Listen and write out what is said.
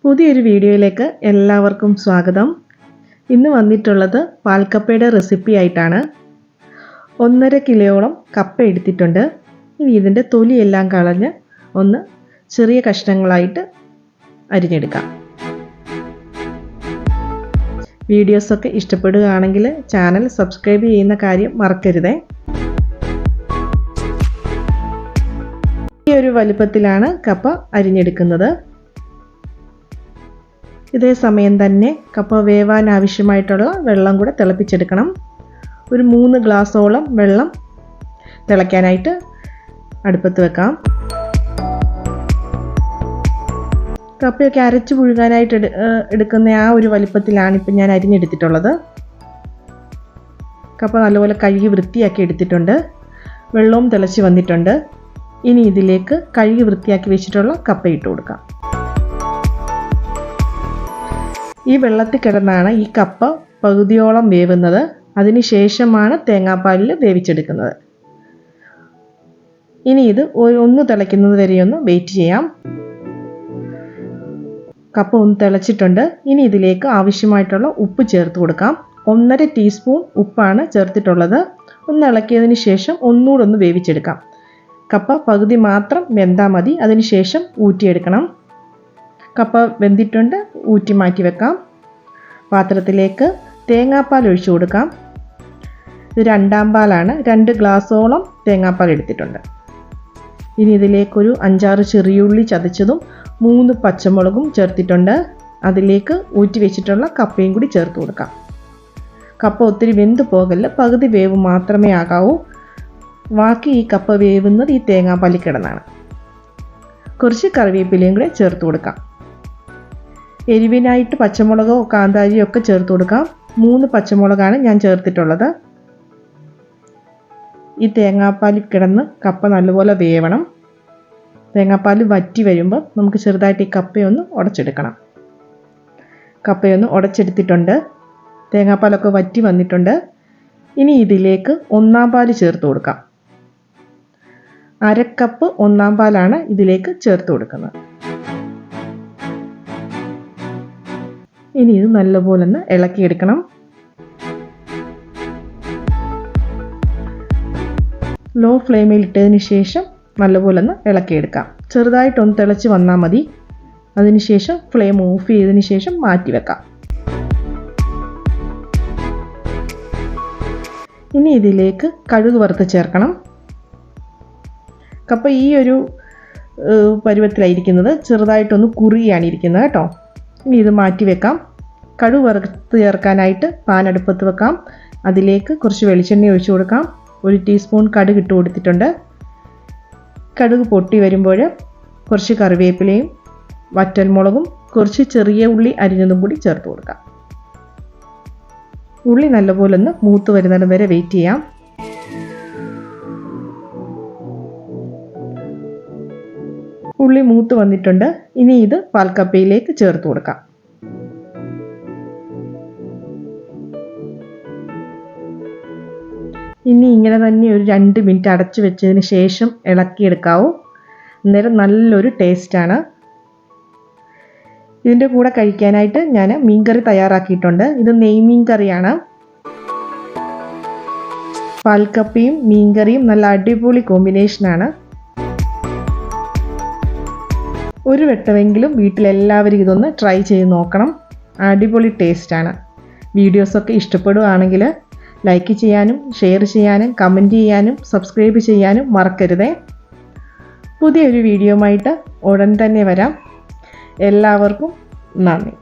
പുതിയൊരു വീഡിയോയിലേക്ക് എല്ലാവർക്കും സ്വാഗതം. ഇന്ന് വന്നിട്ടുള്ളത് പാൽക്കപ്പയുടെ റെസിപ്പി ആയിട്ടാണ്. 1.5 കിലോയോളം കപ്പ എടുത്തിട്ടുണ്ട്. ഇനി ഇതിൻ്റെ തൊലിയെല്ലാം കളഞ്ഞ് ഒന്ന് ചെറിയ കഷ്ണങ്ങളായിട്ട് അരിഞ്ഞെടുക്കാം. വീഡിയോസൊക്കെ ഇഷ്ടപ്പെടുകയാണെങ്കിൽ ചാനൽ സബ്സ്ക്രൈബ് ചെയ്യുന്ന കാര്യം മറക്കരുതേ. ഈ ഒരു വലുപ്പത്തിലാണ് കപ്പ അരിഞ്ഞെടുക്കുന്നത്. ഇതേ സമയം തന്നെ കപ്പ വേവാൻ ആവശ്യമായിട്ടുള്ള വെള്ളം കൂടെ തിളപ്പിച്ചെടുക്കണം. ഒരു 3 ഗ്ലാസോളം വെള്ളം തിളയ്ക്കാനായിട്ട് അടുപ്പത്ത് വെക്കാം. കപ്പയൊക്കെ അരച്ച് പുഴുങ്ങാനായിട്ട് എടുക്കുന്ന ആ ഒരു വലിപ്പത്തിലാണ് ഇപ്പം ഞാൻ അരിഞ്ഞെടുത്തിട്ടുള്ളത്. കപ്പ നല്ലപോലെ കഴുകി വൃത്തിയാക്കി എടുത്തിട്ടുണ്ട്. വെള്ളവും തിളച്ച് വന്നിട്ടുണ്ട്. ഇനി ഇതിലേക്ക് കഴുകി വൃത്തിയാക്കി വെച്ചിട്ടുള്ള കപ്പ ഇട്ട് കൊടുക്കാം. ഈ വെള്ളത്തിൽ കിടന്നാണ് ഈ കപ്പ പകുതിയോളം വേവുന്നത്. അതിനുശേഷമാണ് തേങ്ങാപ്പാലിൽ വേവിച്ചെടുക്കുന്നത്. ഇനി ഇത് ഒന്ന് തിളയ്ക്കുന്നത് വരെ ഒന്ന് വെയിറ്റ് ചെയ്യാം. കപ്പ ഒന്ന് തിളച്ചിട്ടുണ്ട്. ഇനി ഇതിലേക്ക് ആവശ്യമായിട്ടുള്ള ഉപ്പ് ചേർത്ത് കൊടുക്കാം. 1.5 ടീസ്പൂൺ ഉപ്പാണ് ചേർത്തിട്ടുള്ളത്. ഒന്ന് ഇളക്കിയതിന് ശേഷം ഒന്നുകൂടെ ഒന്ന് വേവിച്ചെടുക്കാം. കപ്പ പകുതി മാത്രം വെന്താൽ മതി. അതിനുശേഷം ഊറ്റിയെടുക്കണം. കപ്പ വെന്തിട്ടുണ്ട്. ഊറ്റി മാറ്റി വെക്കാം. പാത്രത്തിലേക്ക് തേങ്ങാപ്പാൽ ഒഴിച്ചു കൊടുക്കാം. ഇത് 2 പാലാണ്. 2 ഗ്ലാസോളം തേങ്ങാപ്പാൽ എടുത്തിട്ടുണ്ട്. ഇനി ഇതിലേക്കൊരു 5-6 ചെറിയുള്ളി ചതച്ചതും 3 പച്ചമുളകും ചേർത്തിട്ടുണ്ട്. അതിലേക്ക് ഊറ്റി വെച്ചിട്ടുള്ള കപ്പയും കൂടി ചേർത്ത് കൊടുക്കാം. കപ്പ ഒത്തിരി വെന്ത് പോകല്ല, പകുതി വേവ് മാത്രമേ ആകാവൂ. ബാക്കി ഈ കപ്പ വേവുന്നത് ഈ തേങ്ങാപ്പാലിൽ കിടന്നാണ്. കുറച്ച് കറിവേപ്പിലയും കൂടെ ചേർത്ത് കൊടുക്കാം. എരിവിനായിട്ട് പച്ചമുളകോ കാന്താരിയോ ഒക്കെ ചേർത്ത് കൊടുക്കാം. 3 പച്ചമുളകാണ് ഞാൻ ചേർത്തിട്ടുള്ളത്. ഈ തേങ്ങാപ്പാലിൽ കിടന്ന് കപ്പ നല്ലപോലെ വേവണം. തേങ്ങാപ്പാൽ വറ്റി വരുമ്പോൾ നമുക്ക് ചെറുതായിട്ട് ഈ കപ്പയൊന്ന് ഉടച്ചെടുക്കണം. കപ്പയൊന്ന് ഉടച്ചെടുത്തിട്ടുണ്ട്. തേങ്ങാപ്പാലൊക്കെ വറ്റി വന്നിട്ടുണ്ട്. ഇനി ഇതിലേക്ക് 1 പാൽ ചേർത്ത് കൊടുക്കാം. 1/2 കപ്പ് 1 പാലാണ് ഇതിലേക്ക് ചേർത്ത് കൊടുക്കുന്നത്. ഇനി ഇത് നല്ലപോലെ ഒന്ന് ഇളക്കിയെടുക്കണം. ലോ ഫ്ലെയിമിൽ ഇട്ടതിന് ശേഷം നല്ലപോലെ ഒന്ന് ഇളക്കിയെടുക്കാം. ചെറുതായിട്ടൊന്ന് തിളച്ച് വന്നാൽ മതി. അതിനുശേഷം ഫ്ലെയിം ഓഫ് ചെയ്തതിന് ശേഷം മാറ്റി വെക്കാം. ഇനി ഇതിലേക്ക് കടുക് വറുത്ത് ചേർക്കണം. കപ്പ ഈ ഒരു പരുവത്തിലായിരിക്കുന്നത്. ചെറുതായിട്ടൊന്ന് കുറുകിയാണ് ഇരിക്കുന്നത് കേട്ടോ. ഇനി ഇത് മാറ്റി വെക്കാം. കടുക് വറുത്ത് ചേർക്കാനായിട്ട് പാൻ അടുപ്പത്ത് വെക്കാം. അതിലേക്ക് കുറച്ച് വെളിച്ചെണ്ണ ഒഴിച്ചു കൊടുക്കാം. 1 ടീസ്പൂൺ കടുക് ഇട്ട് കൊടുത്തിട്ടുണ്ട്. കടുക് പൊട്ടി വരുമ്പോൾ കുറച്ച് കറിവേപ്പിലയും വറ്റൽമുളകും കുറച്ച് ചെറിയ ഉള്ളി അരിഞ്ഞതും കൂടി ചേർത്ത് കൊടുക്കാം. ഉള്ളി നല്ലപോലെ ഒന്ന് മൂത്ത് വരുന്നത് വരെ വെയിറ്റ് ചെയ്യാം. ഉള്ളി മൂത്ത് വന്നിട്ടുണ്ട്. ഇനി ഇത് പാൽക്കപ്പയിലേക്ക് ചേർത്ത് കൊടുക്കാം. ഇനി ഇങ്ങനെ തന്നെ ഒരു 2 മിനിറ്റ് അടച്ചു വെച്ചതിന് ശേഷം ഇളക്കിയെടുക്കാവൂ. അന്നേരം നല്ലൊരു ടേസ്റ്റാണ്. ഇതിൻ്റെ കൂടെ കഴിക്കാനായിട്ട് ഞാൻ മീൻകറി തയ്യാറാക്കിയിട്ടുണ്ട്. ഇത് നെയ്മീൻ കറിയാണ്. പാൽക്കപ്പയും മീൻകറിയും നല്ല അടിപൊളി കോമ്പിനേഷനാണ്. ഒരു വട്ടമെങ്കിലും വീട്ടിലെല്ലാവരും ഇതൊന്ന് ട്രൈ ചെയ്ത് നോക്കണം. അടിപൊളി ടേസ്റ്റാണ്. വീഡിയോസൊക്കെ ഇഷ്ടപ്പെടുകയാണെങ്കിൽ ലൈക്ക് ചെയ്യാനും ഷെയർ ചെയ്യാനും കമൻറ്റ് ചെയ്യാനും സബ്സ്ക്രൈബ് ചെയ്യാനും മറക്കരുതേ. പുതിയൊരു വീഡിയോയുമായിട്ട് ഉടൻ തന്നെ വരാം. എല്ലാവർക്കും നന്ദി.